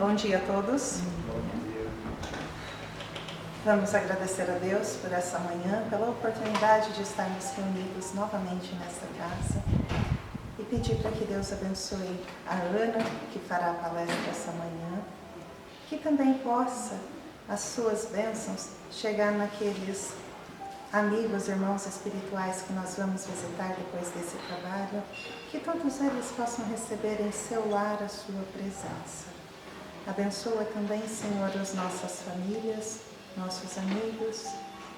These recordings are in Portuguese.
Bom dia a todos. Vamos agradecer a Deus por essa manhã, pela oportunidade de estarmos reunidos novamente nesta casa e pedir para que Deus abençoe a Ana, que fará a palestra essa manhã, que também possa as suas bênçãos chegar naqueles amigos, irmãos espirituais que nós vamos visitar depois desse trabalho, que todos eles possam receber em seu lar a sua presença. Abençoa também, Senhor, as nossas famílias, nossos amigos,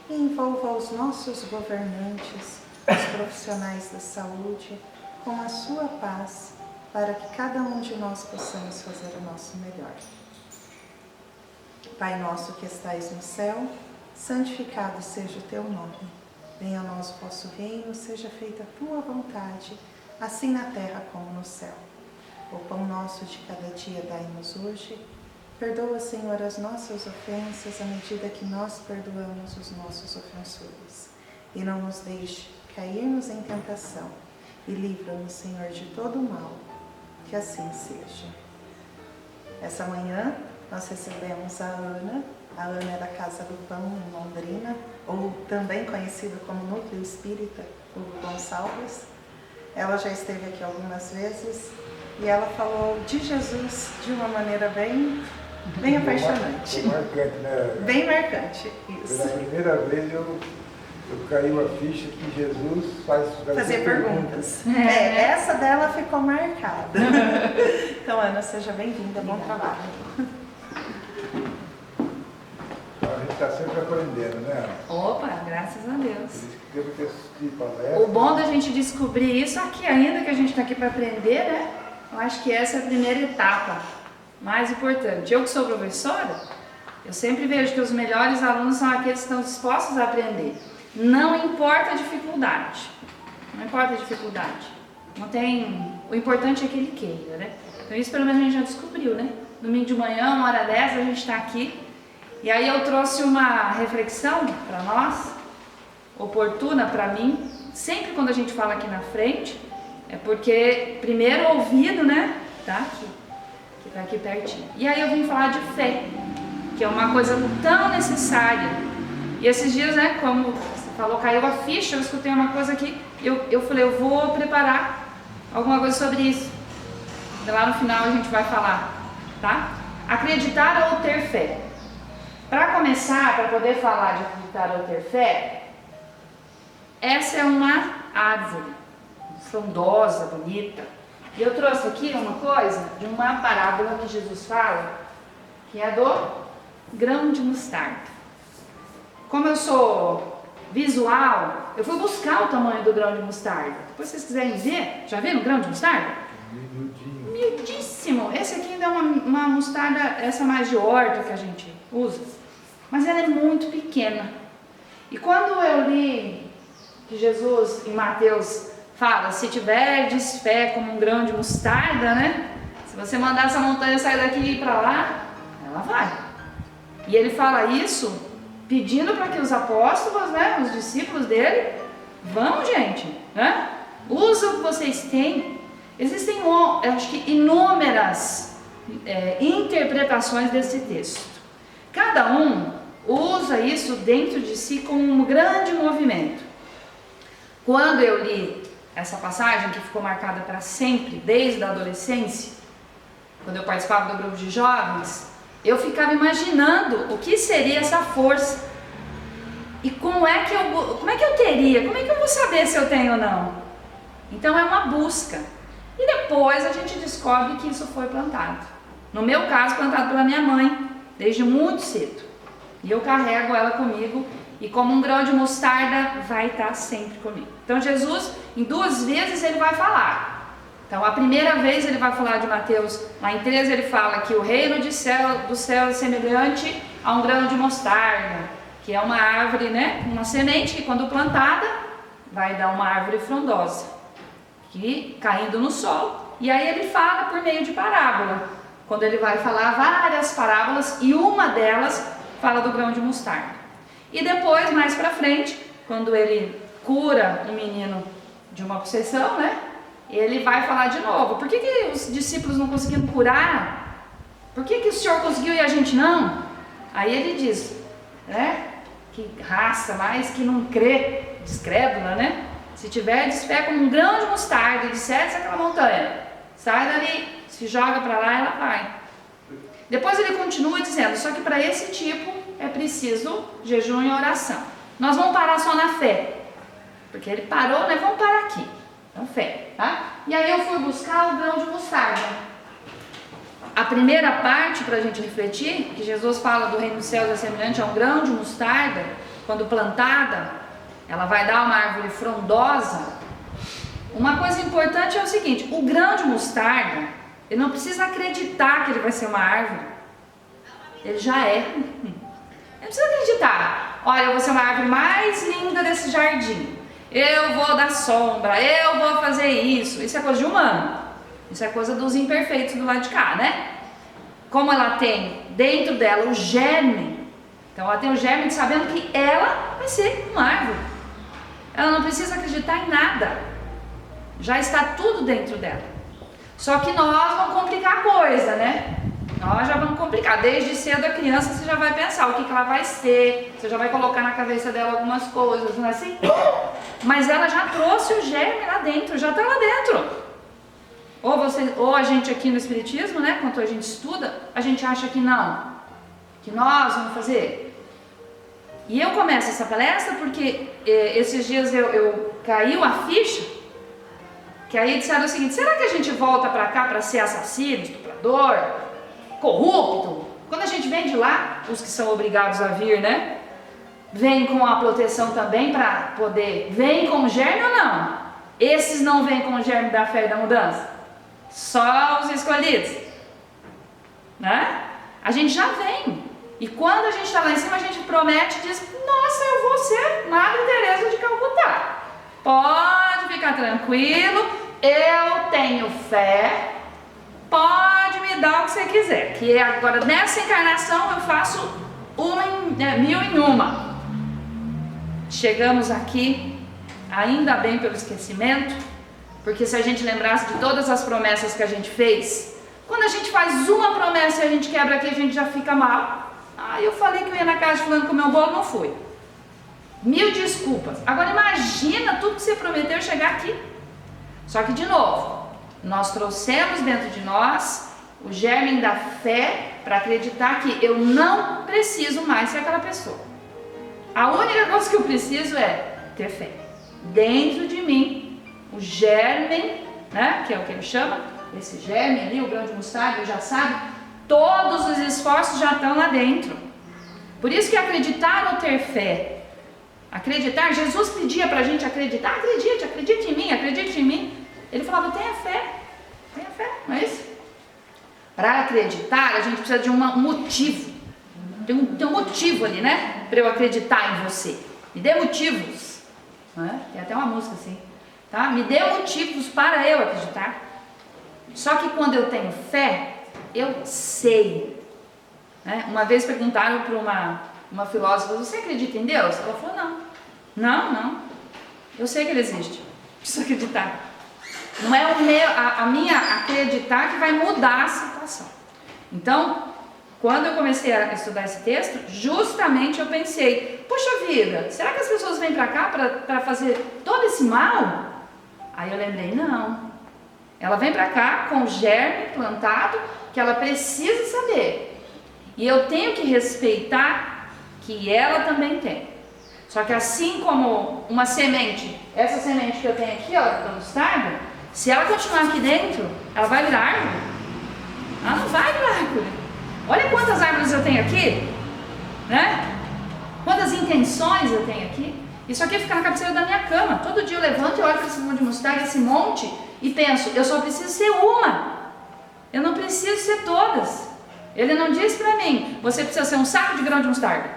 e envolva os nossos governantes, os profissionais da saúde, com a sua paz, para que cada um de nós possamos fazer o nosso melhor. Pai nosso que estais no céu, santificado seja o teu nome. Venha a nós o vosso reino, seja feita a tua vontade, assim na terra como no céu. O pão nosso de cada dia dai-nos hoje. Perdoa, Senhor, as nossas ofensas, à medida que nós perdoamos os nossos ofensores. E não nos deixe cairmos em tentação. E livra-nos, Senhor, de todo o mal. Que assim seja. Essa manhã nós recebemos a Ana. A Ana é da Casa do Pão, em Londrina, ou também conhecido como Núcleo Espírita Hugo Gonçalves. Ela já esteve aqui algumas vezes e ela falou de Jesus de uma maneira bem apaixonante. Marcante, né? Bem marcante, isso. Pela primeira vez eu caiu a ficha que Jesus faz Fazer perguntas. Essa dela ficou marcada. Então, Ana, seja bem-vinda, bom trabalho. A gente está sempre aprendendo, né? Opa, graças a Deus. Por isso que temos que assistir palestra. O bom da gente descobrir isso aqui ainda, que a gente está aqui para aprender, né? Eu acho que essa é a primeira etapa mais importante. Eu que sou professora, eu sempre vejo que os melhores alunos são aqueles que estão dispostos a aprender. Não importa a dificuldade. Não importa a dificuldade. Não tem... O importante é que ele queira, né? Então isso pelo menos a gente já descobriu, né? Domingo de manhã, 1h10, a gente está aqui. E aí eu trouxe uma reflexão para nós, oportuna para mim. Sempre quando a gente fala aqui na frente, é porque primeiro o ouvido, né? Tá aqui. Que tá aqui pertinho. E aí eu vim falar de fé, que é uma coisa tão necessária. E esses dias, né, como você falou, caiu a ficha, eu escutei uma coisa aqui, eu falei, eu vou preparar alguma coisa sobre isso. E lá no final a gente vai falar, tá? Acreditar ou ter fé. Para começar, para poder falar de acreditar ou ter fé, essa é uma árvore frondosa, bonita. E eu trouxe aqui uma coisa de uma parábola que Jesus fala, que é do grão de mostarda. Como eu sou visual, eu fui buscar o tamanho do grão de mostarda. Depois, se vocês quiserem ver, já viram o grão de mostarda? Miudíssimo. Esse aqui ainda é uma mostarda, essa mais de horta que a gente usa. Mas ela é muito pequena. E quando eu li que Jesus, em Mateus, fala, se tiverdes fé como um grão de mostarda, né? Se você mandar essa montanha sair daqui e ir para lá, ela vai. E ele fala isso pedindo para que os apóstolos, né, os discípulos dele, vão, gente, né? Usa o que vocês têm. Existem, eu acho que, inúmeras interpretações desse texto. Cada um usa isso dentro de si como um grande movimento. Quando eu li essa passagem, que ficou marcada para sempre, desde a adolescência, quando eu participava do grupo de jovens, eu ficava imaginando o que seria essa força. E como é que eu teria? Como é que eu vou saber se eu tenho ou não? Então é uma busca. E depois a gente descobre que isso foi plantado. No meu caso, plantado pela minha mãe, desde muito cedo. E eu carrego ela comigo e como um grão de mostarda vai estar sempre comigo. Então Jesus, em 2 vezes ele vai falar. Então a primeira vez ele vai falar de Mateus, lá em 13 ele fala que o reino do céu é semelhante a um grão de mostarda, que é uma árvore, né? Uma semente que quando plantada vai dar uma árvore frondosa, que caindo no solo. E aí ele fala por meio de parábola, quando ele vai falar várias parábolas e uma delas fala do grão de mostarda. E depois, mais pra frente, quando ele cura um menino de uma possessão, né? Ele vai falar de novo. Por que os discípulos não conseguiram curar Por que o senhor conseguiu e a gente não? Aí ele diz, né? Que raça mais que não crê, descrédula, né? Se tiverdes fé como um grão de mostarda, disseres aquela montanha, sai dali, se joga para lá, ela vai. Depois ele continua dizendo, só que para esse tipo é preciso jejum e oração. Nós vamos parar só na fé, porque ele parou, né? Vamos parar aqui, então fé, tá? E aí eu fui buscar o grão de mostarda. A primeira parte para a gente refletir, que Jesus fala do reino dos céus é semelhante a um grão de mostarda, quando plantada, ela vai dar uma árvore frondosa. Uma coisa importante é o seguinte, o grão de mostarda, ele não precisa acreditar que ele vai ser uma árvore, ele já é. Ele não precisa acreditar, olha, eu vou ser uma árvore mais linda desse jardim, eu vou dar sombra, eu vou fazer isso é coisa de humano. Isso é coisa dos imperfeitos do lado de cá, né? Como ela tem dentro dela o germe, então ela tem o germe de sabendo que ela vai ser uma árvore. Ela não precisa acreditar em nada. Já está tudo dentro dela. Só que nós vamos complicar a coisa, né? Nós já vamos complicar. Desde cedo a criança você já vai pensar o que ela vai ser, você já vai colocar na cabeça dela algumas coisas, não é assim? Mas ela já trouxe o germe lá dentro, já está lá dentro. Ou a gente aqui no Espiritismo, né, quando a gente estuda, a gente acha que não, que nós vamos fazer. E eu começo essa palestra porque esses dias eu caiu a ficha, que aí disseram o seguinte, será que a gente volta para cá para ser assassino, estuprador, corrupto? Quando a gente vem de lá, os que são obrigados a vir, né, vem com a proteção também para poder, vem com o germe ou não? Esses não vêm com o germe da fé e da mudança? Só os escolhidos, né? A gente já vem. E quando a gente está lá em cima, a gente promete e diz, nossa, eu vou ser Madre Teresa de Calcutá. Pode ficar tranquilo, eu tenho fé, pode me dar o que você quiser. Que agora, nessa encarnação, eu faço mil em uma. Chegamos aqui, ainda bem pelo esquecimento, porque se a gente lembrasse de todas as promessas que a gente fez, quando a gente faz uma promessa e a gente quebra aqui, a gente já fica mal. Ah, eu falei que eu ia na casa de fulano comer um bolo, não fui. 1000 desculpas. Agora imagina tudo que você prometeu chegar aqui. Só que de novo, nós trouxemos dentro de nós o germe da fé para acreditar que eu não preciso mais ser aquela pessoa. A única coisa que eu preciso é ter fé. Dentro de mim, o germe, né, que é o que ele chama, esse germe ali, o grão de mostarda, já sabe, todos os esforços já estão lá dentro. Por isso que acreditar ou ter fé, acreditar, Jesus pedia para a gente acreditar, acredite em mim. Ele falava, tenha fé, não é isso? Para acreditar, a gente precisa de um motivo, tem um motivo ali, né, para eu acreditar em você, me dê motivos, né? Tem até uma música assim. Tá? Me dê motivos para eu acreditar. Só que quando eu tenho fé, eu sei. Né? Uma vez perguntaram para uma filósofa, você acredita em Deus? Ela falou, não. Eu sei que ele existe. Preciso acreditar. Não é a minha acreditar que vai mudar a situação. Então, quando eu comecei a estudar esse texto, justamente eu pensei, poxa vida, será que as pessoas vêm para cá para fazer todo esse mal? Aí eu lembrei, não, ela vem para cá com o germe plantado que ela precisa saber, e eu tenho que respeitar que ela também tem. Só que assim como uma semente, essa semente que eu tenho aqui, ó, da mostarda, se ela continuar aqui dentro, ela vai virar árvore? Ela não vai virar árvore. Olha quantas árvores eu tenho aqui, né? Quantas intenções eu tenho aqui. Isso aqui fica na cabeceira da minha cama. Todo dia eu levanto e olho para esse monte de mostarda, esse monte, e penso, eu só preciso ser uma. Eu não preciso ser todas. Ele não diz para mim, você precisa ser um saco de grão de mostarda.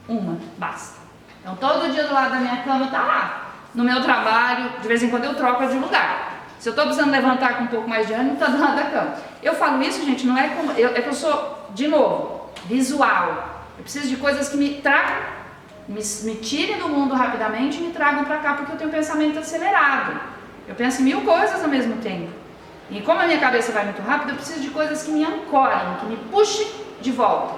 Uma, basta. Então todo dia do lado da minha cama está lá. No meu trabalho, de vez em quando eu troco de lugar. Se eu estou precisando levantar com um pouco mais de ânimo, está do lado da cama. Eu falo isso, gente, não é como... é que eu sou, de novo, visual. Eu preciso de coisas que me tragam, me tirem do mundo rapidamente e me tragam para cá, porque eu tenho um pensamento acelerado. Eu penso em 1000 coisas ao mesmo tempo. E como a minha cabeça vai muito rápido, eu preciso de coisas que me ancorem, que me puxem de volta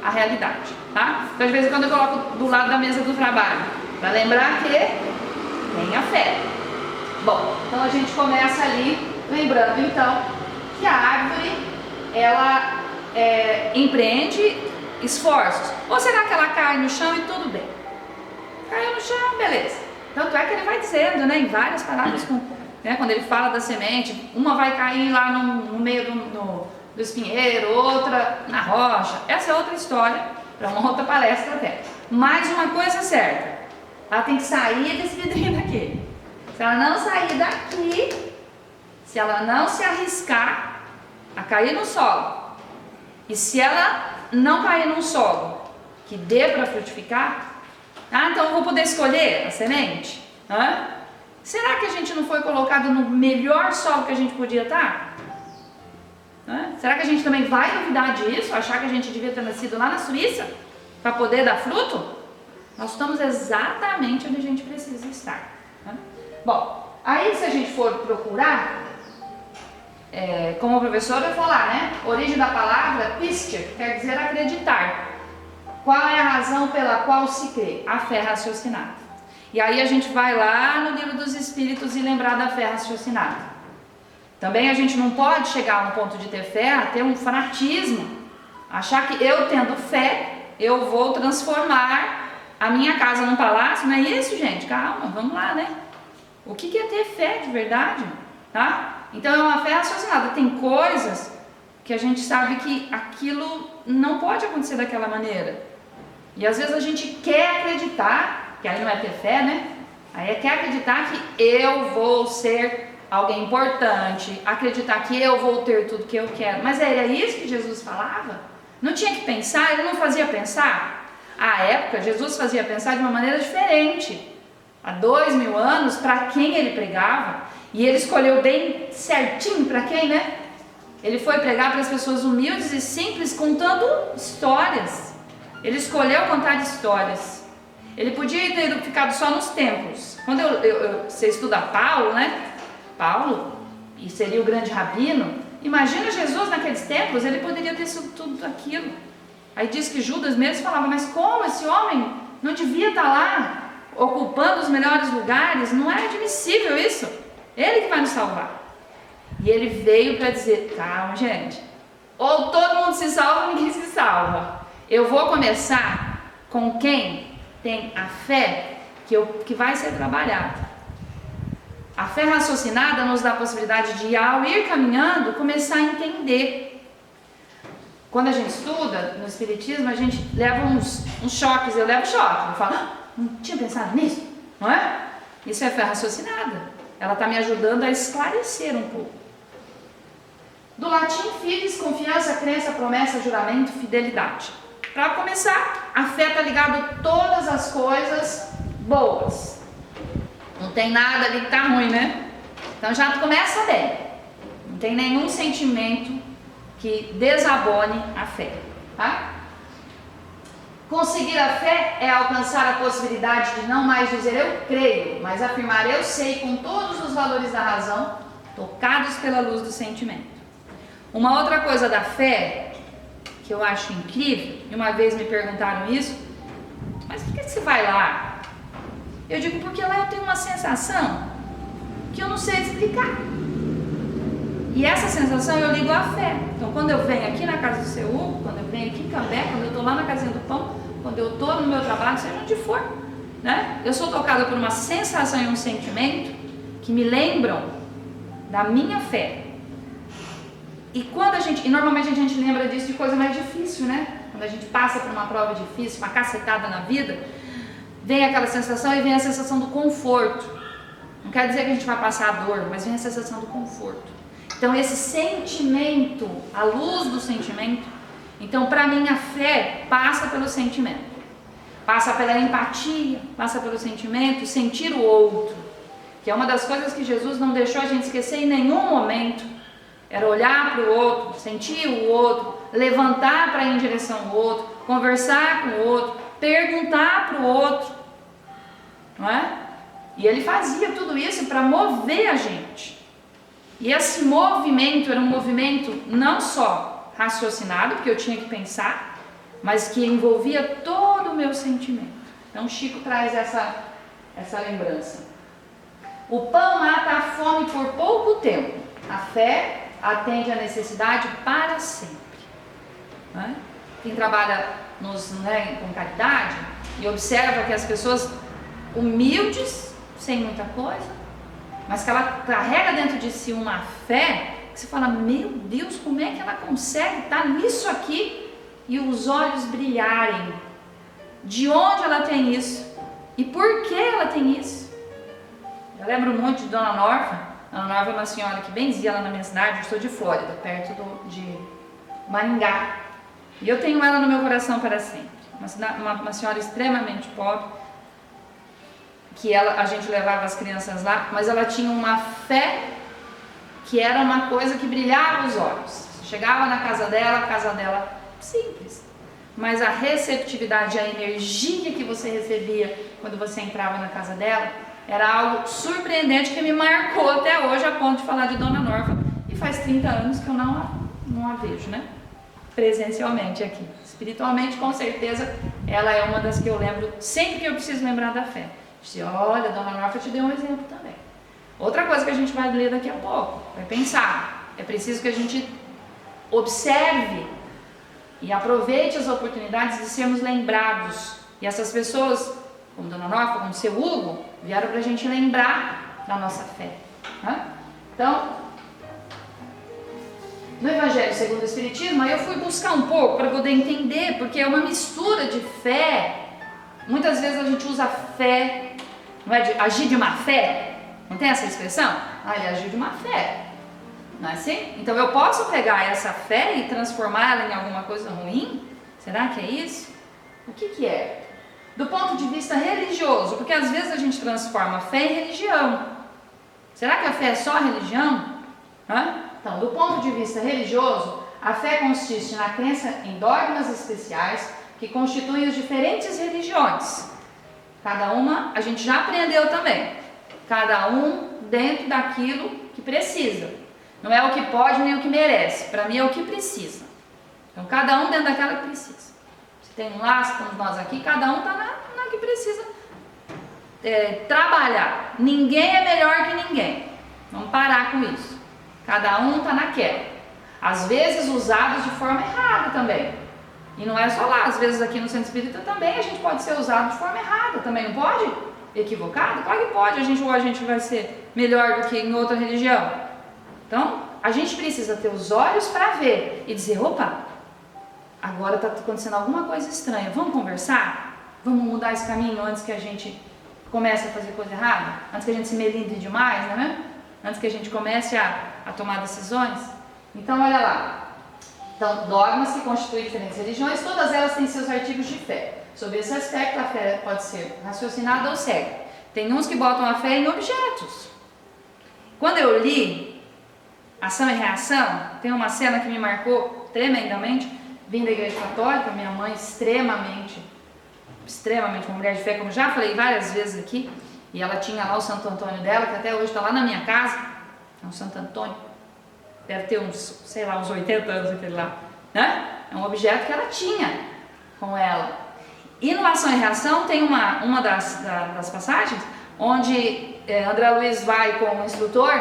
à realidade, tá? Então, de vez em quando eu coloco do lado da mesa do trabalho, para lembrar que tenha fé. Bom, então a gente começa ali, lembrando então que a árvore, ela empreende esforços. Ou será que ela cai no chão e tudo bem? Caiu no chão, beleza. Tanto é que ele vai dizendo, né, em várias palavras, quando ele fala da semente, uma vai cair lá no meio do espinheiro, outra na rocha. Essa é outra história, para uma outra palestra até. Mas uma coisa certa, ela tem que sair desse vidrinho daqui. Se ela não sair daqui, se ela não se arriscar a cair no solo, e se ela não cair num solo que dê para frutificar, então eu vou poder escolher a semente? Será que a gente não foi colocado no melhor solo que a gente podia estar? Será que a gente também vai duvidar disso? Achar que a gente devia ter nascido lá na Suíça para poder dar fruto? Nós estamos exatamente onde a gente precisa estar. Bom, aí se a gente for procurar, como o professor vai falar, né? Origem da palavra pistia, quer dizer acreditar. Qual é a razão pela qual se crê? A fé raciocinada. E aí a gente vai lá no livro dos Espíritos e lembrar da fé raciocinada. Também a gente não pode chegar no ponto de ter fé a ter um fanatismo, achar que eu tendo fé, eu vou transformar a minha casa num palácio. Não é isso, gente? Calma, vamos lá, né? O que é ter fé de verdade? Tá? Então é uma fé raciocinada. Tem coisas que a gente sabe que aquilo não pode acontecer daquela maneira. E às vezes a gente quer acreditar, que aí não é ter fé, né? Aí quer acreditar que eu vou ser alguém importante, acreditar que eu vou ter tudo que eu quero. Mas era isso que Jesus falava? Não tinha que pensar? Ele não fazia pensar? À época, Jesus fazia pensar de uma maneira diferente. Há 2000 anos, para quem ele pregava, e ele escolheu bem certinho para quem, né? Ele foi pregar para as pessoas humildes e simples, contando histórias. Ele escolheu contar histórias. Ele podia ter ficado só nos templos. Quando você estuda Paulo, né? Paulo, e seria o grande rabino. Imagina Jesus naqueles templos, ele poderia ter sido tudo aquilo. Aí diz que Judas mesmo falava, mas como esse homem não devia estar lá, ocupando os melhores lugares? Não é admissível isso. Ele que vai nos salvar. E ele veio para dizer, calma gente, ou todo mundo se salva ou ninguém se salva. Eu vou começar com quem tem a fé que vai ser trabalhada. A fé raciocinada nos dá a possibilidade de, ao ir caminhando, começar a entender. Quando a gente estuda no Espiritismo, a gente leva uns choques. Eu levo choque, eu falo, não tinha pensado nisso, não é? Isso é fé raciocinada. Ela está me ajudando a esclarecer um pouco. Do latim, fides, confiança, crença, promessa, juramento, fidelidade. Para começar, a fé está ligada a todas as coisas boas. Não tem nada ali que está ruim, né? Então já começa bem. Não tem nenhum sentimento que desabone a fé, tá? Conseguir a fé é alcançar a possibilidade de não mais dizer eu creio, mas afirmar eu sei com todos os valores da razão, tocados pela luz do sentimento. Uma outra coisa da fé que eu acho incrível, e uma vez me perguntaram isso, mas por que você vai lá? Eu digo, porque lá eu tenho uma sensação que eu não sei explicar. E essa sensação eu ligo à fé. Então quando eu venho aqui na casa do seu Hugo, quando eu venho aqui em Cambé, quando eu estou lá na casinha do pão, quando eu estou no meu trabalho, seja onde for, né? Eu sou tocada por uma sensação e um sentimento que me lembram da minha fé. E normalmente a gente lembra disso de coisa mais difícil, né? Quando a gente passa por uma prova difícil, uma cacetada na vida, vem aquela sensação e vem a sensação do conforto. Não quer dizer que a gente vai passar a dor, mas vem a sensação do conforto. Então esse sentimento, a luz do sentimento, então para mim a fé passa pelo sentimento. Passa pela empatia, passa pelo sentimento, sentir o outro. Que é uma das coisas que Jesus não deixou a gente esquecer em nenhum momento. Era olhar para o outro, sentir o outro, levantar para ir em direção ao outro, conversar com o outro, perguntar para o outro, não é? E ele fazia tudo isso para mover a gente. E esse movimento era um movimento não só raciocinado, porque eu tinha que pensar, mas que envolvia todo o meu sentimento. Então Chico traz essa lembrança. O pão mata a fome por pouco tempo. A fé atende a necessidade para sempre. Né? Quem trabalha com caridade e observa que as pessoas humildes, sem muita coisa, mas que ela carrega dentro de si uma fé, que você fala, meu Deus, como é que ela consegue estar nisso aqui e os olhos brilharem? De onde ela tem isso? E por que ela tem isso? Eu lembro muito de Dona Norfa. Dona Norfa é uma senhora que benzia lá na minha cidade. Eu estou de Flórida, perto de Maringá. E eu tenho ela no meu coração para sempre. Uma senhora extremamente pobre, que a gente levava as crianças lá, mas ela tinha uma fé que era uma coisa que brilhava os olhos. Chegava na casa dela simples, mas a receptividade, a energia que você recebia quando você entrava na casa dela, era algo surpreendente que me marcou até hoje, a ponto de falar de Dona Norfa. E faz 30 anos que eu não a vejo, né? Presencialmente aqui. Espiritualmente, com certeza, ela é uma das que eu lembro sempre que eu preciso lembrar da fé. Disse, olha, Dona Norfa te deu um exemplo também. Outra coisa que a gente vai ler daqui a pouco, vai pensar. É preciso que a gente observe e aproveite as oportunidades de sermos lembrados. E essas pessoas, como Dona Norfa, como seu Hugo, vieram para a gente lembrar da nossa fé. Né? Então, no Evangelho segundo o Espiritismo, aí eu fui buscar um pouco para poder entender, porque é uma mistura de fé. Muitas vezes a gente usa fé, não é? Agir de má fé. Não tem essa expressão? Ele agiu de má fé. Não é assim? Então eu posso pegar essa fé e transformá-la em alguma coisa ruim? Será que é isso? O que é? Do ponto de vista religioso, porque às vezes a gente transforma a fé em religião. Será que a fé é só religião? Então, do ponto de vista religioso, a fé consiste na crença em dogmas especiais que constituem as diferentes religiões. Cada uma, a gente já aprendeu também. Cada um dentro daquilo que precisa. Não é o que pode nem o que merece. Para mim é o que precisa. Então, cada um dentro daquela que precisa. Se tem um laço, estamos nós aqui, cada um está na que precisa trabalhar. Ninguém é melhor que ninguém. Vamos parar com isso. Cada um está naquela. Às vezes usados de forma errada também. E não é só lá. Às vezes aqui no Centro Espírita também a gente pode ser usado de forma errada. Também não pode? Equivocado? Claro que pode. Ou a gente vai ser melhor do que em outra religião. Então, a gente precisa ter os olhos para ver e dizer, opa, agora está acontecendo alguma coisa estranha. Vamos conversar? Vamos mudar esse caminho antes que a gente comece a fazer coisa errada? Antes que a gente se melindre demais, não é? Antes que a gente comece a tomar decisões? Então, olha lá. Então, dogmas que constituem diferentes religiões, todas elas têm seus artigos de fé. Sob esse aspecto, a fé pode ser raciocinada ou cega. Tem uns que botam a fé em objetos. Quando eu li Ação e Reação, tem uma cena que me marcou tremendamente. Vim da Igreja Católica, minha mãe extremamente, uma mulher de fé, como já falei várias vezes aqui. E ela tinha lá o Santo Antônio dela, que até hoje está lá na minha casa. É um Santo Antônio. Deve ter uns 80 anos aquele lá. Né? É um objeto que ela tinha com ela. E no Ação e Reação tem uma das passagens onde André Luiz vai com o instrutor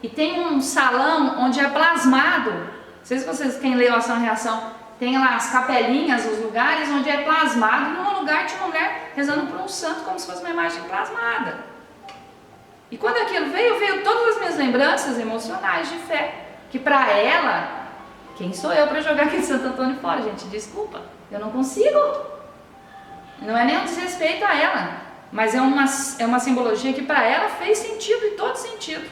e tem um salão onde é plasmado. Não sei se vocês, quem leu Ação e Reação, tem lá as capelinhas, os lugares onde é plasmado. E num lugar tinha uma mulher rezando por um santo como se fosse uma imagem plasmada. E quando aquilo veio todas as minhas lembranças emocionais de fé. Que para ela, quem sou eu para jogar aquele Santo Antônio fora? Gente, desculpa, eu não consigo. Não é nem um desrespeito a ela, mas é uma simbologia que para ela fez sentido, e todo sentido.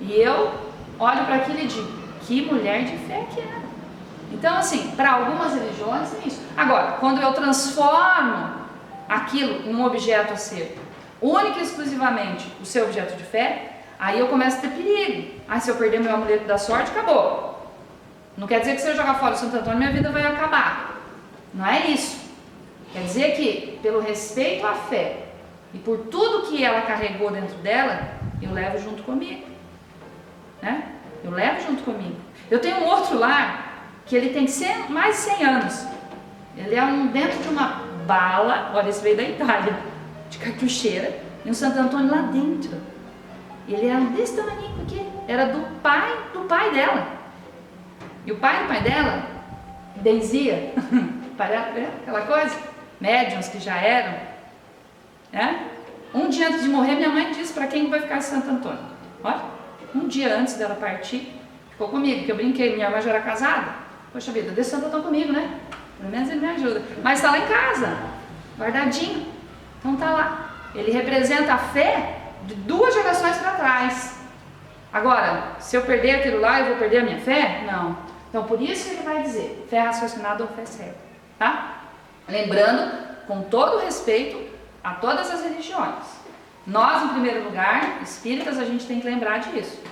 E eu olho para aquilo e digo, que mulher de fé que era. Então, assim, para algumas religiões é isso. Agora, quando eu transformo aquilo em um objeto a ser único e exclusivamente o seu objeto de fé, aí eu começo a ter perigo. Se eu perder meu amuleto da sorte, acabou. Não quer dizer que se eu jogar fora o Santo Antônio, minha vida vai acabar. Não é isso. Quer dizer que, pelo respeito à fé e por tudo que ela carregou dentro dela, eu levo junto comigo. eu levo junto comigo. Eu tenho um outro lá, que ele tem mais de 100 anos. Ele é dentro de uma bala, olha, esse veio da Itália, de cartucheira, e um Santo Antônio lá dentro. Ele era desse tamanho aqui, era do pai dela. E o pai do pai dela benzia, aquela coisa, médiuns que já eram, né? Um dia antes de morrer, minha mãe disse para quem vai ficar Santo Antônio. Olha, um dia antes dela partir, ficou comigo, que eu brinquei, minha irmã já era casada. Poxa vida, deixa Santo Antônio comigo, né? Pelo menos ele me ajuda. Mas está lá em casa, guardadinho. Então está lá. Ele representa a fé de 2 gerações para trás. Agora, se eu perder aquilo lá, eu vou perder a minha fé? Não. Então, por isso que ele vai dizer, fé raciocinada ou fé cega. Tá? Lembrando, com todo respeito a todas as religiões. Nós, em primeiro lugar, espíritas, a gente tem que lembrar disso.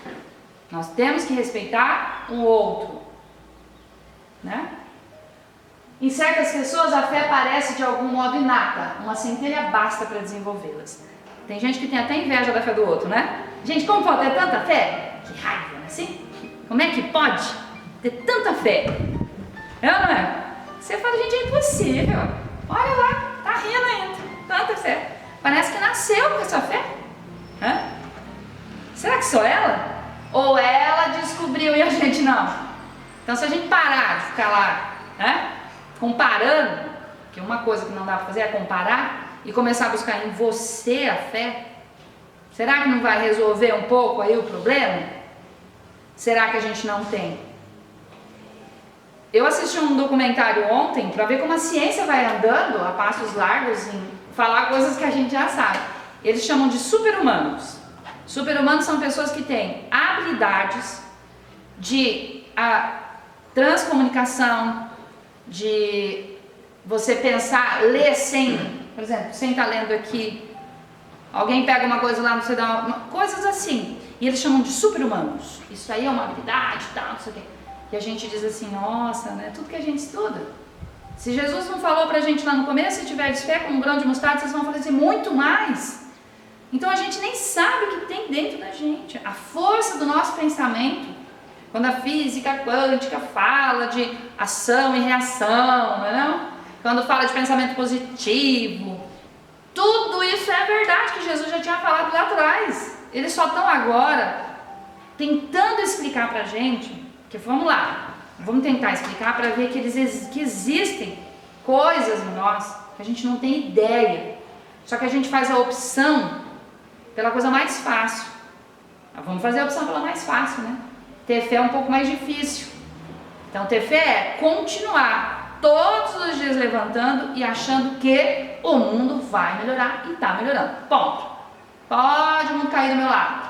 Nós temos que respeitar o outro. Né? Em certas pessoas, a fé parece de algum modo inata. Uma centelha basta para desenvolvê-las. Tem gente que tem até inveja da fé do outro, né? Gente, como pode ter tanta fé? Que raiva, não é assim? Como é que pode ter tanta fé? É ou não é? Você fala, gente, é impossível. Olha lá, tá rindo ainda. Tanta fé. Parece que nasceu com essa fé. Hã? Será que só ela? Ou ela descobriu e a gente não? Então, se a gente parar de ficar lá, né, comparando, que uma coisa que não dá para fazer é comparar, e começar a buscar em você a fé, será que não vai resolver um pouco aí o problema? Será que a gente não tem? Eu assisti um documentário ontem para ver como a ciência vai andando a passos largos em falar coisas que a gente já sabe. Eles chamam de super-humanos. Super-humanos são pessoas que têm habilidades de transcomunicação, de você pensar, ler sem, por exemplo, sem estar lendo aqui, alguém pega uma coisa lá, não sei coisas assim, e eles chamam de super-humanos. Isso aí é uma habilidade, tal, não sei o quê. E a gente diz assim, nossa, né, tudo que a gente estuda. Se Jesus não falou pra gente lá no começo, se tiver fé como um grão de mostarda, vocês vão fazer muito mais. Então a gente nem sabe o que tem dentro da gente, a força do nosso pensamento. Quando a física quântica fala de ação e reação, não é não? Quando fala de pensamento positivo, tudo isso é verdade que Jesus já tinha falado lá atrás. Eles só estão agora tentando explicar pra gente, que vamos lá, vamos tentar explicar para ver que existem coisas em nós que a gente não tem ideia. Só que a gente faz a opção pela coisa mais fácil. Vamos fazer a opção pela mais fácil, né? Ter fé é um pouco mais difícil. Então ter fé é continuar todos os dias levantando e achando que o mundo vai melhorar e está melhorando. Ponto. Pode o mundo cair do meu lado.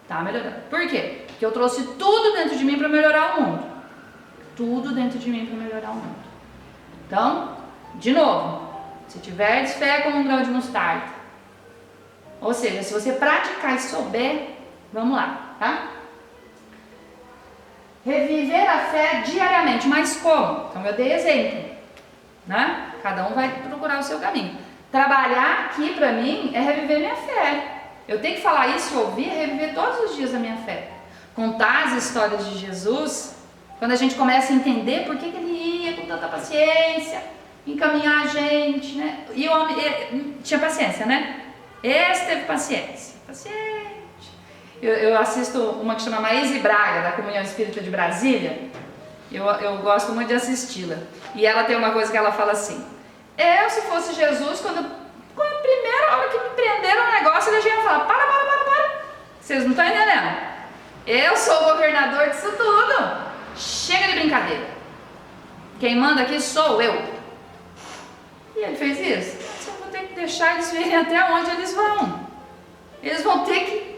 Está melhorando. Por quê? Porque eu trouxe tudo dentro de mim para melhorar o mundo. Tudo dentro de mim para melhorar o mundo. Então, de novo, se tiveres fé como um grão de mostarda, ou seja, se você praticar e souber, vamos lá, tá? Reviver a fé diariamente, mas como? Então eu dei exemplo, né? Cada um vai procurar o seu caminho. Trabalhar aqui para mim é reviver minha fé. Eu tenho que falar isso e ouvir, reviver todos os dias a minha fé. Contar as histórias de Jesus, quando a gente começa a entender por que ele ia com tanta paciência, encaminhar a gente, né? E o homem tinha paciência, né? Esse teve paciência. Paciente. Eu assisto uma que chama Maíse Braga, da Comunhão Espírita de Brasília. Eu gosto muito de assisti-la. E ela tem uma coisa que ela fala assim: eu, se fosse Jesus, quando a primeira hora que me prenderam o negócio, ele já ia falar: para. Vocês não estão entendendo? Eu sou o governador disso tudo. Chega de brincadeira. Quem manda aqui sou eu. E ele fez isso. Só vou ter que deixar eles verem até onde eles vão. Eles vão ter que...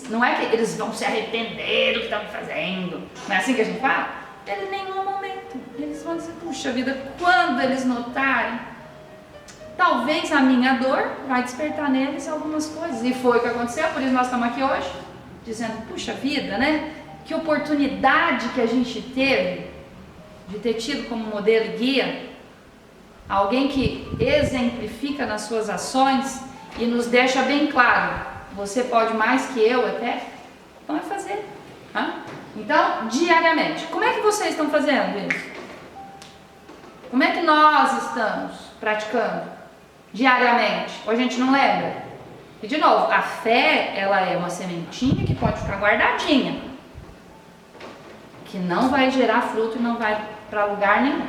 Não é que eles vão se arrepender do que estão fazendo. Não é assim que a gente fala? Em nenhum momento. Eles vão dizer, puxa vida, quando eles notarem, talvez a minha dor vai despertar neles algumas coisas. E foi o que aconteceu, por isso nós estamos aqui hoje, dizendo, puxa vida, né? Que oportunidade que a gente teve de ter tido como modelo e guia alguém que exemplifica nas suas ações e nos deixa bem claro, você pode mais que eu até, então é fazer. Então, diariamente. Como é que vocês estão fazendo isso? Como é que nós estamos praticando diariamente? Ou a gente não lembra? E de novo, a fé, ela é uma sementinha que pode ficar guardadinha, que não vai gerar fruto e não vai para lugar nenhum.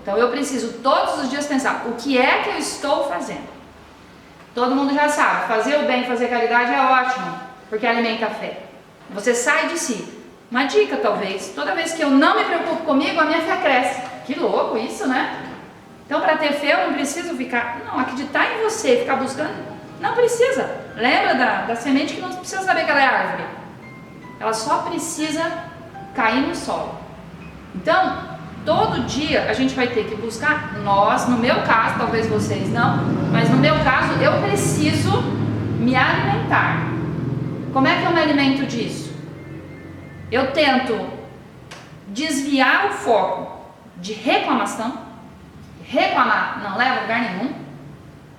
Então eu preciso todos os dias pensar, o que é que eu estou fazendo? Todo mundo já sabe, fazer o bem, fazer caridade é ótimo, porque alimenta a fé. Você sai de si. Uma dica talvez, toda vez que eu não me preocupo comigo, a minha fé cresce. Que louco isso, né? Então para ter fé eu não preciso ficar, não, acreditar em você, ficar buscando, não precisa. Lembra da semente que não precisa saber que ela é árvore. Ela só precisa cair no solo. Então, todo dia a gente vai ter que buscar, nós, no meu caso, talvez vocês não, mas no meu caso eu preciso me alimentar. Como é que eu me alimento disso? Eu tento desviar o foco de reclamação. Reclamar não leva a lugar nenhum.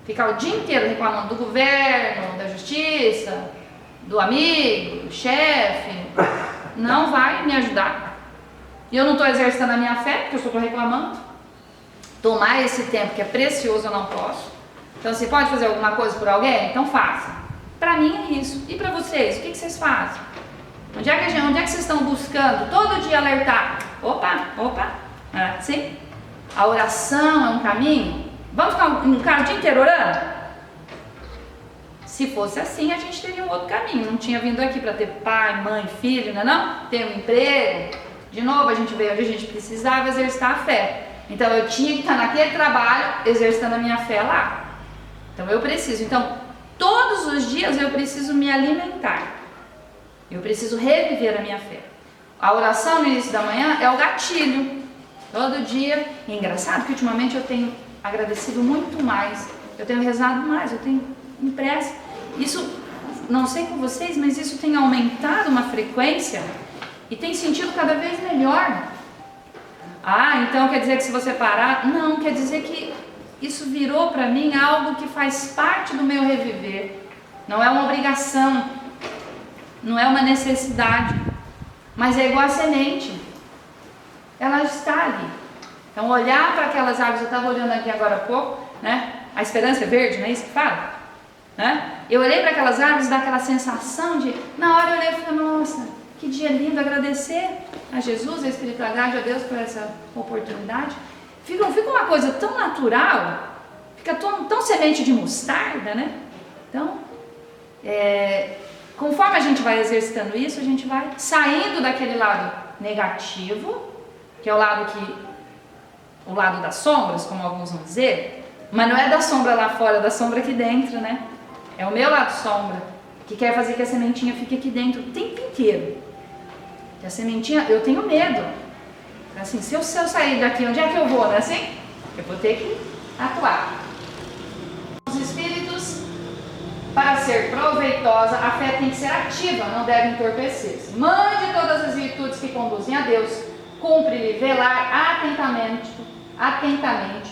Ficar o dia inteiro reclamando do governo, da justiça, do amigo, do chefe, não vai me ajudar. E eu não estou exercitando a minha fé, porque eu só estou reclamando. Tomar esse tempo que é precioso eu não posso. Então, você pode fazer alguma coisa por alguém? Então faça. Para mim é isso. E para vocês? O que vocês fazem? Onde é que vocês estão buscando todo dia alertar? Opa, sim? A oração é um caminho? Vamos ficar o dia inteiro orando? Se fosse assim, a gente teria um outro caminho. Não tinha vindo aqui para ter pai, mãe, filho, não? Ter um emprego. De novo, a gente veio onde a gente precisava exercitar a fé. Então, eu tinha que estar naquele trabalho, exercitando a minha fé lá. Então, eu preciso. Então, todos os dias eu preciso me alimentar. Eu preciso reviver a minha fé. A oração no início da manhã é o gatilho. Todo dia. E é engraçado que ultimamente eu tenho agradecido muito mais. Eu tenho rezado mais, eu tenho impresso. Isso, não sei com vocês, mas isso tem aumentado uma frequência e tem sentido cada vez melhor. Então quer dizer que se você parar? Não, quer dizer que isso virou para mim algo que faz parte do meu reviver. Não é uma obrigação, não é uma necessidade, mas é igual a semente. Ela está ali. Então olhar para aquelas árvores, eu estava olhando aqui agora há pouco, né? A esperança é verde, não é isso que fala? Né? Eu olhei para aquelas árvores, dá aquela sensação de, na hora eu olhei e falei, nossa, que dia lindo, agradecer a Jesus, a espiritualidade, a Deus por essa oportunidade. Fica uma coisa tão natural, fica tão semente de mostarda, né? Então, conforme a gente vai exercitando isso, a gente vai saindo daquele lado negativo, que é o lado das sombras, como alguns vão dizer, mas não é da sombra lá fora, é da sombra aqui dentro, né? É o meu lado sombra, que quer fazer que a sementinha fique aqui dentro o tempo inteiro. Que a sementinha, eu tenho medo. Assim, se eu sair daqui, onde é que eu vou, né? Assim, eu vou ter que atuar. Os espíritos, para ser proveitosa, a fé tem que ser ativa, não deve entorpecer-se. Mande todas as virtudes que conduzem a Deus, cumpre-lhe velar atentamente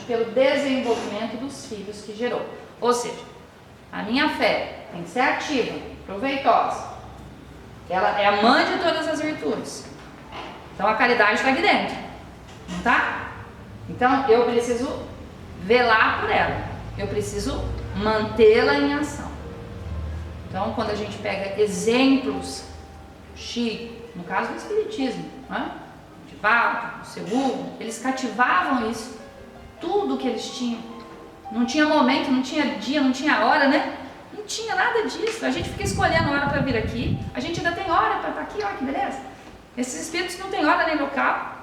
pelo desenvolvimento dos filhos que gerou. Ou seja, a minha fé tem que ser ativa, proveitosa. Ela é a mãe de todas as virtudes. Então a caridade está aqui dentro, não está? Então eu preciso velar por ela, eu preciso mantê-la em ação. Então quando a gente pega exemplos, Chico, no caso do Espiritismo, né? Divaldo, o seu Hugo, eles cativavam isso, tudo que eles tinham. Não tinha momento, não tinha dia, não tinha hora, né? Não tinha nada disso. A gente fica escolhendo hora para vir aqui. A gente ainda tem hora para estar aqui, olha que beleza. Esses espíritos não têm hora nem local,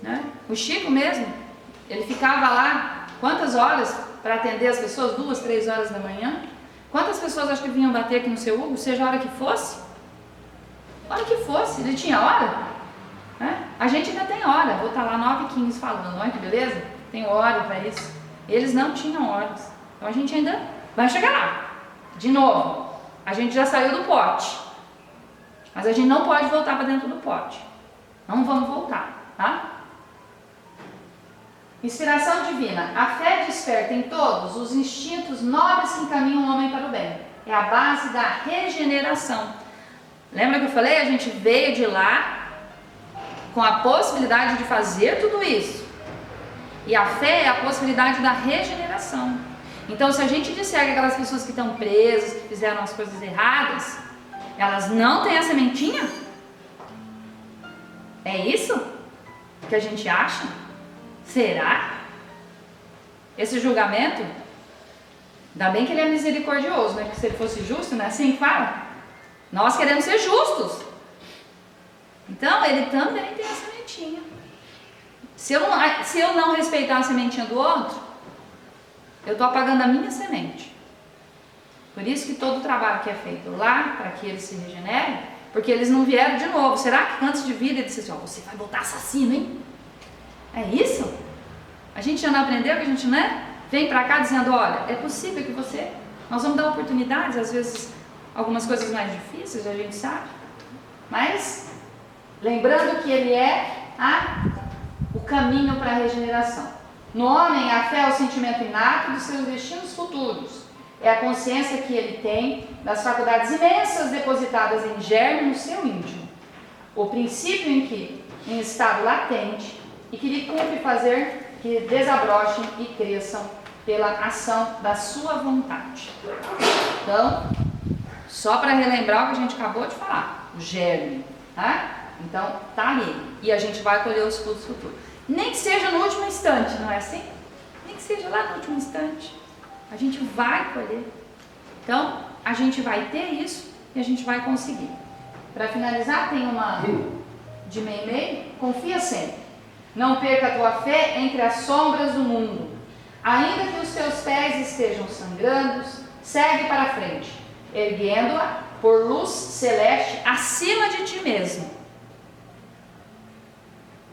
né? O Chico mesmo, ele ficava lá quantas horas para atender as pessoas? 2, 3 horas da manhã. Quantas pessoas acho que vinham bater aqui no seu Hugo, seja a hora que fosse? Hora que fosse, ele tinha hora, né? A gente ainda tem hora. Vou estar lá 9h15 falando, olha que beleza. Tem hora para isso. Eles não tinham horas. Então a gente ainda vai chegar lá. De novo, a gente já saiu do pote. Mas a gente não pode voltar para dentro do pote. Não vamos voltar, tá? Inspiração divina. A fé desperta em todos os instintos nobres que encaminham o homem para o bem. É a base da regeneração. Lembra que eu falei? A gente veio de lá com a possibilidade de fazer tudo isso. E a fé é a possibilidade da regeneração. Então, se a gente disser que aquelas pessoas que estão presas, que fizeram as coisas erradas, elas não têm a sementinha? É isso que a gente acha? Será? Esse julgamento, ainda bem que ele é misericordioso, né? Porque se ele fosse justo, não é assim que fala? Nós queremos ser justos. Então, ele também tem a sementinha. Se eu não respeitar a sementinha do outro, eu estou apagando a minha semente. Por isso que todo o trabalho que é feito lá, para que eles se regenerem, porque eles não vieram de novo. Será que antes de vir ele disse assim, ó, você vai voltar assassino, hein? É isso? A gente já não aprendeu que a gente, né? Vem para cá dizendo, olha, é possível que você... Nós vamos dar oportunidades, às vezes, algumas coisas mais difíceis, a gente sabe. Mas, lembrando que ele é o caminho para a regeneração. No homem, a fé é o sentimento inato dos seus destinos futuros. É a consciência que ele tem das faculdades imensas depositadas em germe no seu íntimo. O princípio em estado latente, e que lhe cumpre fazer que desabrochem e cresçam pela ação da sua vontade. Então, só para relembrar o que a gente acabou de falar, o germe, tá? Então, tá ali. E a gente vai colher os frutos futuros. Nem que seja no último instante, não é assim? Nem que seja lá no último instante. A gente vai colher. Então, a gente vai ter isso e a gente vai conseguir. Para finalizar, tem uma de Meimei. Confia sempre. Não perca a tua fé entre as sombras do mundo. Ainda que os teus pés estejam sangrando, segue para frente, erguendo-a por luz celeste acima de ti mesmo.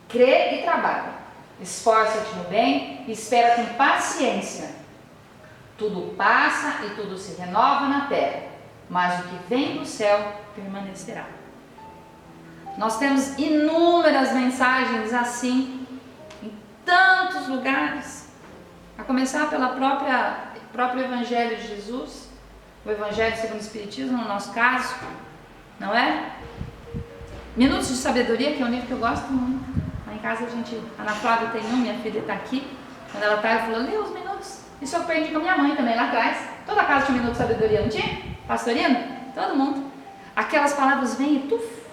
Crê e trabalha. Esforça-te no bem e espera com paciência. Tudo passa e tudo se renova na terra, mas o que vem do céu permanecerá. Nós temos inúmeras mensagens assim, em tantos lugares, a começar pela próprio Evangelho de Jesus, o Evangelho segundo o Espiritismo, no nosso caso, não é? Minutos de Sabedoria, que é um livro que eu gosto muito. Lá em casa a Ana Flávia tem minha filha está aqui, quando ela está, ela falou, lê os minutos. Isso eu aprendi com a minha mãe também lá atrás. Toda casa tinha um minuto de sabedoria, não tinha? Pastorino? Todo mundo. Aquelas palavras vêm e tuf.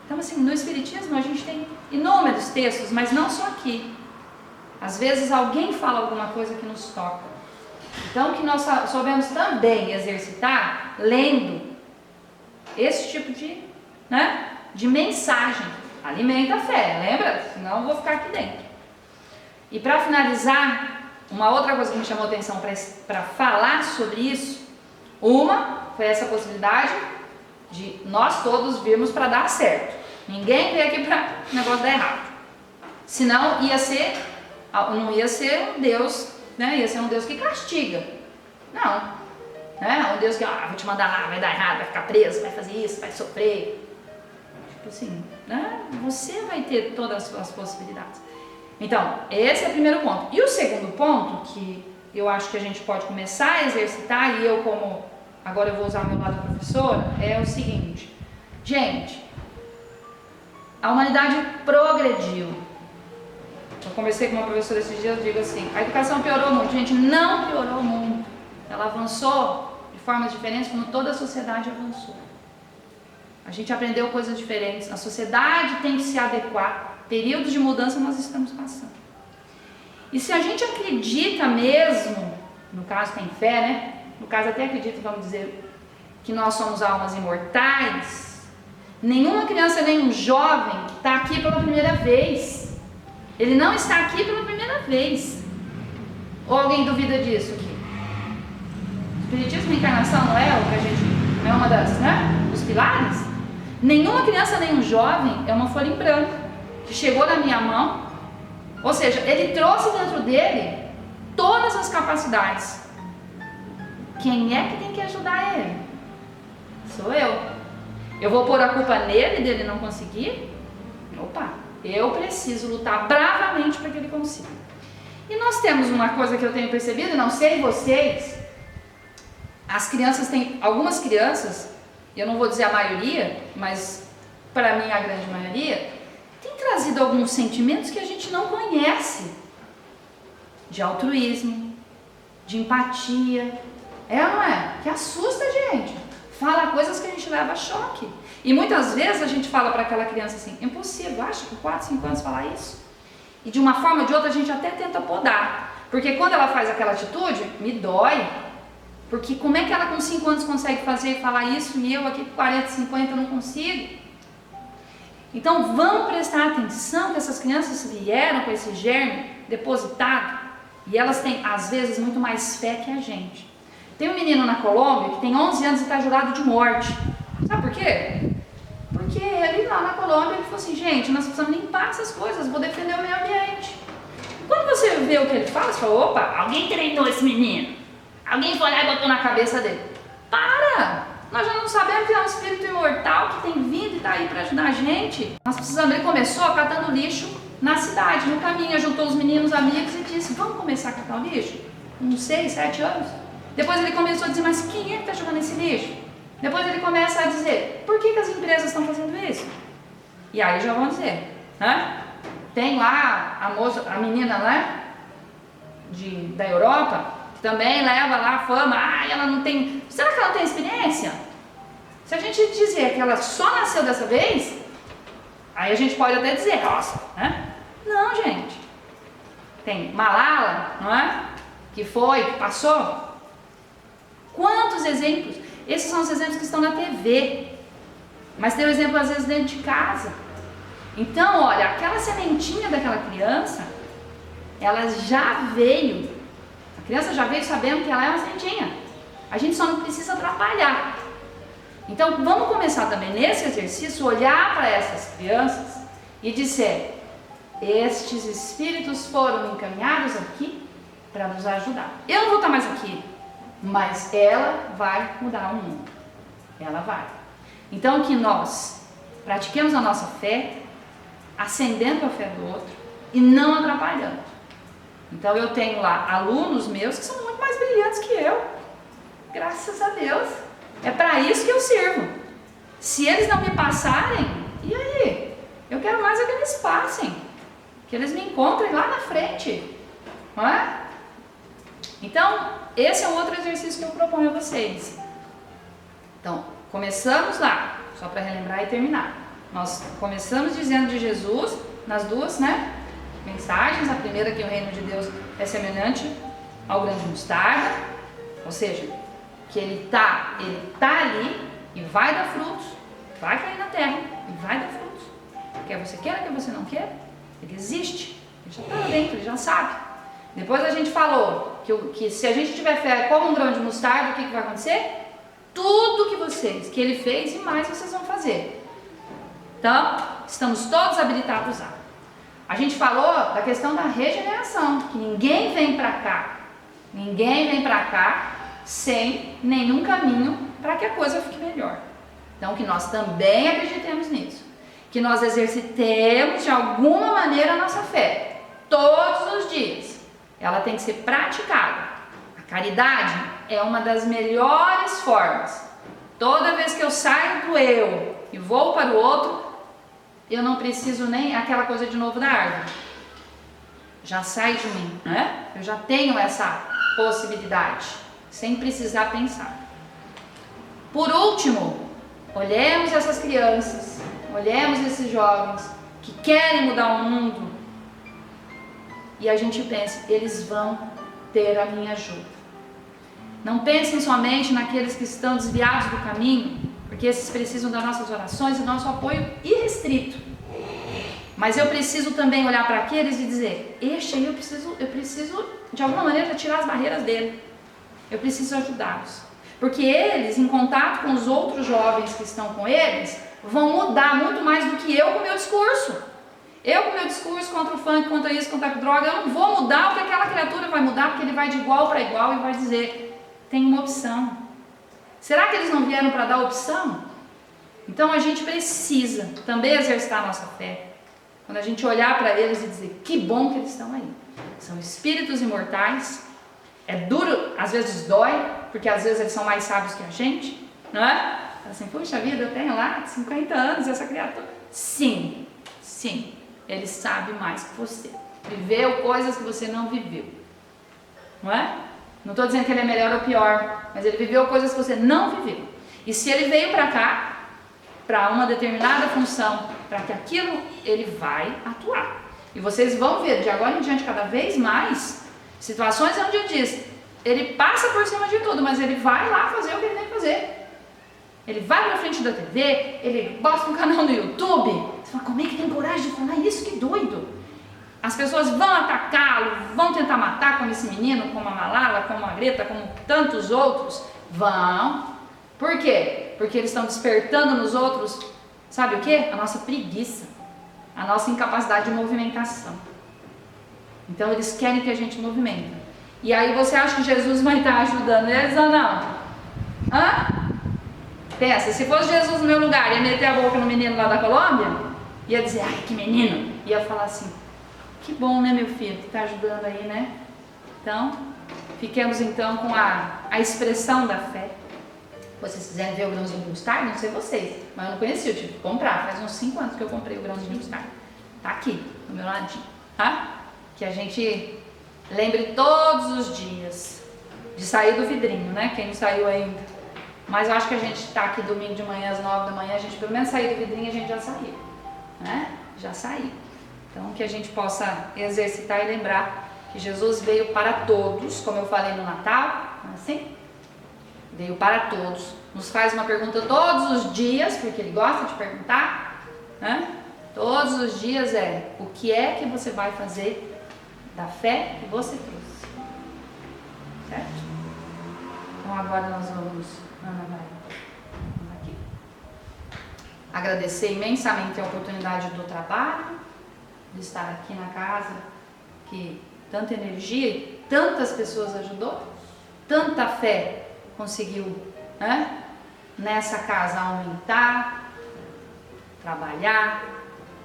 Então, assim, no Espiritismo a gente tem inúmeros textos, mas não só aqui. Às vezes alguém fala alguma coisa que nos toca. Então, que nós soubemos também exercitar lendo esse tipo de mensagem. Alimenta a fé, lembra? Senão eu vou ficar aqui dentro. E para finalizar, uma outra coisa que me chamou a atenção para falar sobre isso, foi essa possibilidade de nós todos virmos para dar certo. Ninguém veio aqui para o negócio dar errado. Senão não ia ser um Deus, né? Ia ser um Deus que castiga. Não. Né? Um Deus que vou te mandar lá, vai dar errado, vai ficar preso, vai fazer isso, vai sofrer. Tipo assim, né? Você vai ter todas as possibilidades. Então, esse é o primeiro ponto. E o segundo ponto, que eu acho que a gente pode começar a exercitar, e agora eu vou usar o meu lado professora, é o seguinte. Gente, a humanidade progrediu. Eu conversei com uma professora esses dias, eu digo assim, a educação piorou muito. Gente, não piorou muito. Ela avançou de formas diferentes, como toda a sociedade avançou. A gente aprendeu coisas diferentes. A sociedade tem que se adequar. Períodos de mudança nós estamos passando. E se a gente acredita mesmo, no caso tem fé, né? No caso até acredito, vamos dizer, que nós somos almas imortais, nenhuma criança, nenhum jovem está aqui pela primeira vez. Ele não está aqui pela primeira vez. Ou alguém duvida disso aqui? Espiritismo e reencarnação não é o que a gente, não é uma dos pilares? Nenhuma criança, nenhum jovem é uma folha em branco que chegou na minha mão, ou seja, ele trouxe dentro dele todas as capacidades. Quem é que tem que ajudar ele? Sou eu. Eu vou pôr a culpa nele dele não conseguir? Opa, eu preciso lutar bravamente para que ele consiga. E nós temos uma coisa que eu tenho percebido, não sei vocês, algumas crianças, eu não vou dizer a maioria, mas para mim a grande maioria, tem trazido alguns sentimentos que a gente não conhece, de altruísmo, de empatia, é ou não é? Que assusta a gente, fala coisas que a gente leva a choque. E muitas vezes a gente fala para aquela criança assim, impossível, acha que com 4, 5 anos falar isso? E de uma forma ou de outra a gente até tenta podar, porque quando ela faz aquela atitude, me dói, porque como é que ela com 5 anos consegue fazer e falar isso e eu aqui com 40, 50 não consigo? Então vamos prestar atenção que essas crianças vieram com esse germe depositado e elas têm às vezes muito mais fé que a gente. Tem um menino na Colômbia que tem 11 anos e está jurado de morte. Sabe por quê? Porque ele lá na Colômbia ele falou assim, gente, nós precisamos limpar essas coisas, vou defender o meio ambiente. Quando você vê o que ele fala, você fala, opa, alguém treinou esse menino. Alguém foi lá e botou na cabeça dele. Para! Nós já não sabemos que é um espírito imortal que tem vindo e está aí para ajudar a gente. Nós precisamos, ele começou catando lixo na cidade, no caminho, juntou os meninos amigos e disse, vamos começar a catar o lixo? Uns 6, 7 anos. Depois ele começou a dizer, mas quem é que está jogando esse lixo? Depois ele começa a dizer, por que as empresas estão fazendo isso? E aí já vão dizer, né? Tem lá a moça, a menina, né? Da Europa, que também leva lá a fama, ela não tem, será que ela não tem experiência? Se a gente dizer que ela só nasceu dessa vez, aí a gente pode até dizer, nossa, né? Não, gente. Tem Malala, não é? Que foi, que passou. Quantos exemplos? Esses são os exemplos que estão na TV. Mas tem o exemplo às vezes dentro de casa. Então, olha, aquela sementinha daquela criança, ela já veio. A criança já veio sabendo que ela é uma sementinha. A gente só não precisa atrapalhar. Então, vamos começar também nesse exercício, olhar para essas crianças e dizer, estes espíritos foram encaminhados aqui para nos ajudar. Eu não vou estar mais aqui, mas ela vai mudar o mundo. Ela vai. Então, que nós pratiquemos a nossa fé, acendendo a fé do outro e não atrapalhando. Então, eu tenho lá alunos meus que são muito mais brilhantes que eu. Graças a Deus. É para isso que eu sirvo. Se eles não me passarem, e aí? Eu quero mais é que eles passem. Que eles me encontrem lá na frente. Não é? Então, esse é um outro exercício que eu proponho a vocês. Então, começamos lá, só para relembrar e terminar. Nós começamos dizendo de Jesus nas duas, né, mensagens. A primeira, que o reino de Deus é semelhante ao grão de mostarda, ou seja, que ele tá ali e vai dar frutos, vai cair na terra e vai dar frutos. Quer você queira, quer você não queira, ele existe, ele já está lá dentro, ele já sabe. Depois a gente falou que se a gente tiver fé como um grão de mostarda, o que vai acontecer? Tudo que ele fez e mais vocês vão fazer. Então, estamos todos habilitados a. A gente falou da questão da regeneração, que ninguém vem para cá sem nenhum caminho para que a coisa fique melhor. Então, que nós também acreditemos nisso, que nós exercitemos de alguma maneira a nossa fé, todos os dias. Ela tem que ser praticada. A caridade é uma das melhores formas. Toda vez que eu saio do eu e vou para o outro, eu não preciso nem aquela coisa de novo da árvore. Já sai de mim, né? Eu já tenho essa possibilidade, sem precisar pensar. Por último, olhemos essas crianças, olhemos esses jovens que querem mudar o mundo e a gente pensa, eles vão ter a minha ajuda. Não pensem somente naqueles que estão desviados do caminho, porque esses precisam das nossas orações e do nosso apoio irrestrito. Mas eu preciso também olhar para aqueles e dizer, este aí eu preciso de alguma maneira tirar as barreiras dele. Eu preciso ajudá-los. Porque eles, em contato com os outros jovens que estão com eles, vão mudar muito mais do que eu com o meu discurso. Eu com o meu discurso contra o funk, contra isso, contra a droga, eu não vou mudar o que aquela criatura vai mudar, porque ele vai de igual para igual e vai dizer, tem uma opção. Será que eles não vieram para dar opção? Então a gente precisa também exercitar a nossa fé. Quando a gente olhar para eles e dizer, que bom que eles estão aí. São espíritos imortais. É duro, às vezes dói, porque às vezes eles são mais sábios que a gente, não é? Assim, puxa vida, eu tenho lá 50 anos essa criatura. Sim, ele sabe mais que você. Viveu coisas que você não viveu. Não é? Não estou dizendo que ele é melhor ou pior, mas ele viveu coisas que você não viveu. E se ele veio para cá, para uma determinada função, para que aquilo ele vai atuar. E vocês vão ver de agora em diante cada vez mais situações onde eu disse, ele passa por cima de tudo, mas ele vai lá fazer o que ele tem que fazer. Ele vai pra frente da TV, ele posta um canal no YouTube. Você fala, como é que tem coragem de falar isso? Que doido! As pessoas vão atacá-lo, vão tentar matar como esse menino, como a Malala, como a Greta, como tantos outros. Vão. Por quê? Porque eles estão despertando nos outros, sabe o quê? A nossa preguiça, a nossa incapacidade de movimentação. Então eles querem que a gente movimente. E aí você acha que Jesus vai estar ajudando eles ou não? Hã? Pensa, se fosse Jesus no meu lugar, ia meter a boca no menino lá da Colômbia, ia dizer, ai que menino, ia falar assim, que bom, né, meu filho, que está ajudando aí, né? Então, fiquemos então com a expressão da fé. Vocês quiserem ver o grãozinho de mostarda, não sei vocês, mas eu não conhecia, eu tive que comprar. Faz uns 5 anos que eu comprei o grãozinho de mostarda. Tá aqui, do meu ladinho, tá? Que a gente lembre todos os dias de sair do vidrinho, né? Quem não saiu ainda. Mas eu acho que a gente tá aqui domingo de manhã, às 9 da manhã, a gente pelo menos sair do vidrinho, a gente já saiu, né? Já saiu. Então, que a gente possa exercitar e lembrar que Jesus veio para todos, como eu falei no Natal, assim, veio para todos, nos faz uma pergunta todos os dias, porque ele gosta de perguntar, né? Todos os dias é, o que é que você vai fazer da fé que você trouxe? Certo? Então agora nós vamos, Ana vai aqui, agradecer imensamente a oportunidade do trabalho, de estar aqui na casa, que tanta energia e tantas pessoas ajudou, tanta fé conseguiu, né, nessa casa aumentar, trabalhar,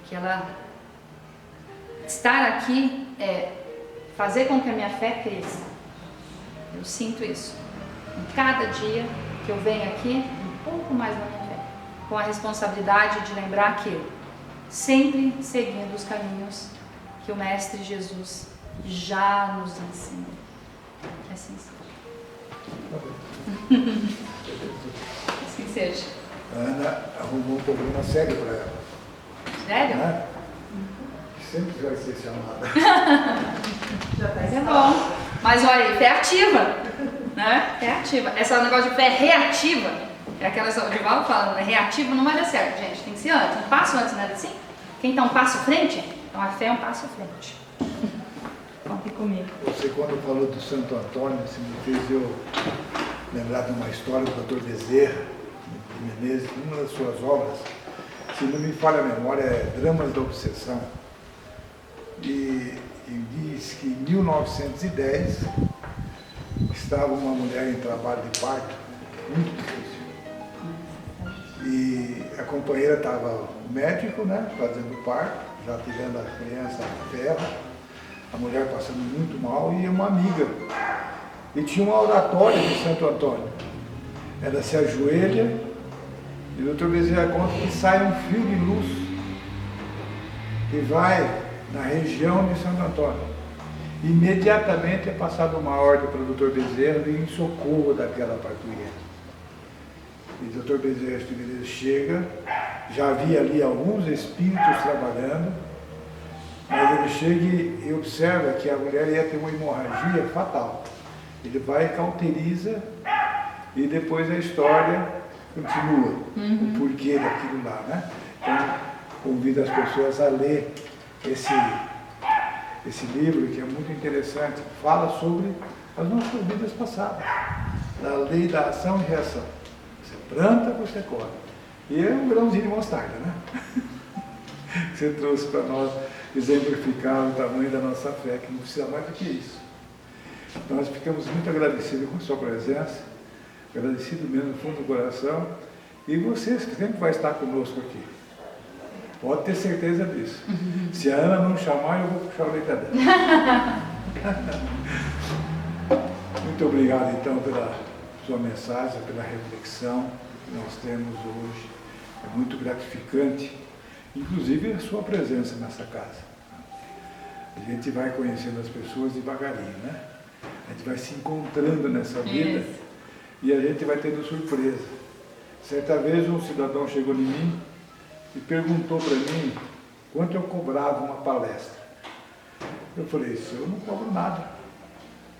que ela estar aqui é fazer com que a minha fé cresça. Eu sinto isso. Em cada dia que eu venho aqui, um pouco mais na minha fé, com a responsabilidade de lembrar que sempre seguindo os caminhos que o Mestre Jesus já nos ensinou. Que assim seja. Assim seja. A Ana arrumou um problema sério para ela. Sério? Né? Sempre vai ser chamada. Mas é bom. Mas olha aí, fé ativa. Né? Fé ativa. Esse negócio de fé reativa, é aquela que o Divaldo fala, né? Reativo não vai dar certo, gente. Tem que ser antes. Um passo antes, não é assim? Quem tá um passo à frente, então a fé é um passo à frente. Conte comigo. Você, quando falou do Santo Antônio, assim, me fez eu lembrar de uma história do Dr. Bezerra de Menezes, uma das suas obras, se não me falha a memória, é Dramas da Obsessão. E diz que em 1910 estava uma mulher em trabalho de parto, muito difícil. E a companheira estava médico, né, fazendo parto, já tirando a criança à terra, a mulher passando muito mal e uma amiga. E tinha uma oratória de Santo Antônio. Ela se ajoelha e o Dr. Bezerra conta que sai um fio de luz e vai na região de Santo Antônio. Imediatamente é passada uma ordem para o Dr. Bezerra em socorro daquela parturienta. E o Dr. Bezerra chega, já havia ali alguns espíritos trabalhando, mas ele chega e observa que a mulher ia ter uma hemorragia fatal. Ele vai e cauteriza e depois a história continua, o porquê daquilo lá, né? Então, convido as pessoas a ler esse livro, que é muito interessante, fala sobre as nossas vidas passadas, da lei da ação e reação. Você planta, você colhe. E é um grãozinho de mostarda, né? Você trouxe para nós exemplificar o tamanho da nossa fé, que não precisa mais do que isso. Nós ficamos muito agradecidos com a sua presença, agradecido mesmo no fundo do coração, e vocês que sempre vai estar conosco aqui. Pode ter certeza disso. Se a Ana não chamar, eu vou puxar o leite dela. Muito obrigado, então, pela sua mensagem, pela reflexão. que nós temos hoje. É muito gratificante, inclusive a sua presença nessa casa. A gente vai conhecendo as pessoas devagarinho, né? A gente vai se encontrando nessa vida e a gente vai tendo surpresa. Certa vez um cidadão chegou em mim e perguntou para mim quanto eu cobrava uma palestra. Eu falei, eu não cobro nada,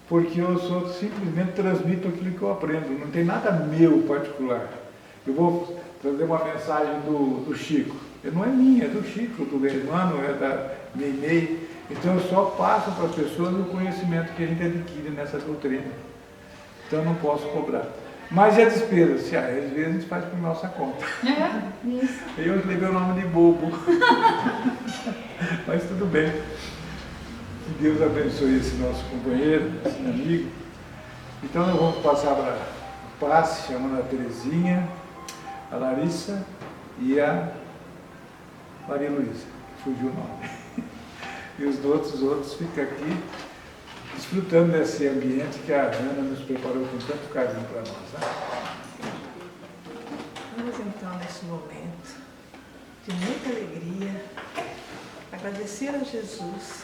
porque eu só simplesmente transmito aquilo que eu aprendo, não tem nada meu particular. Eu vou trazer uma mensagem do Chico, não é minha, é do Chico, do Hermano, é da Meimei, então eu só passo para as pessoas o conhecimento que a gente adquire nessa doutrina, então eu não posso cobrar. Mas e a despesa? Se às vezes a gente faz por nossa conta. Isso. Eu levei o nome de bobo. Mas tudo bem. Que Deus abençoe esse nosso companheiro, esse amigo. Então nós vamos passar para o passe, chamando a Terezinha, a Larissa e a Maria Luísa, que fugiu o nome. E os outros ficam aqui desfrutando desse ambiente que a Ana nos preparou com tanto carinho para nós. Né? Vamos então, nesse momento de muita alegria, agradecer a Jesus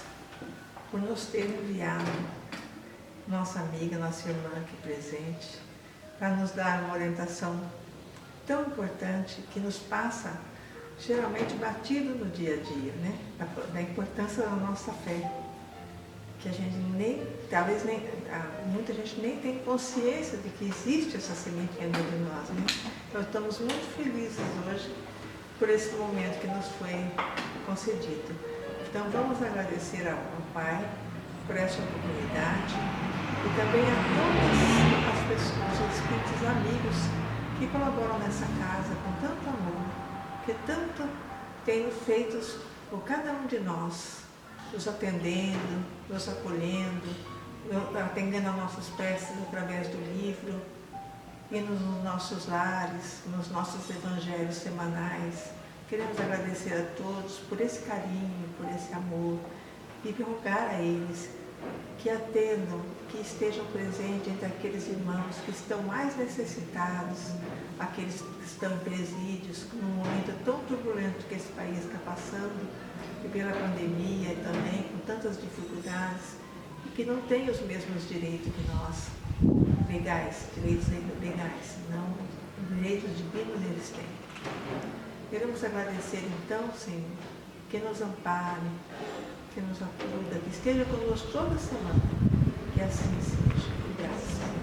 por nos ter enviado nossa amiga, nossa irmã aqui presente, para nos dar uma orientação tão importante que nos passa geralmente batido no dia a dia, né? Da importância da nossa fé, que a gente muita gente nem tem consciência de que existe essa sementinha dentro de nós, né? Então estamos muito felizes hoje por esse momento que nos foi concedido. Então vamos agradecer ao Pai por essa oportunidade e também a todas as pessoas, os espíritos amigos que colaboram nessa casa com tanto amor, que tanto têm feito por cada um de nós, nos atendendo, nos acolhendo, atendendo a nossas peças através do livro, e nos nossos lares, nos nossos evangelhos semanais. Queremos agradecer a todos por esse carinho, por esse amor, e rogar a eles que atendam, que estejam presentes entre aqueles irmãos que estão mais necessitados, aqueles que estão em presídios, num momento tão turbulento que esse país está passando, e pela pandemia também, com tantas dificuldades, e que não têm os mesmos direitos que nós, direitos legais, não os direitos divinos eles têm. Queremos agradecer então, Senhor, que nos ampare, que nos acuda, que esteja conosco toda semana, que assim seja. Graças a Deus.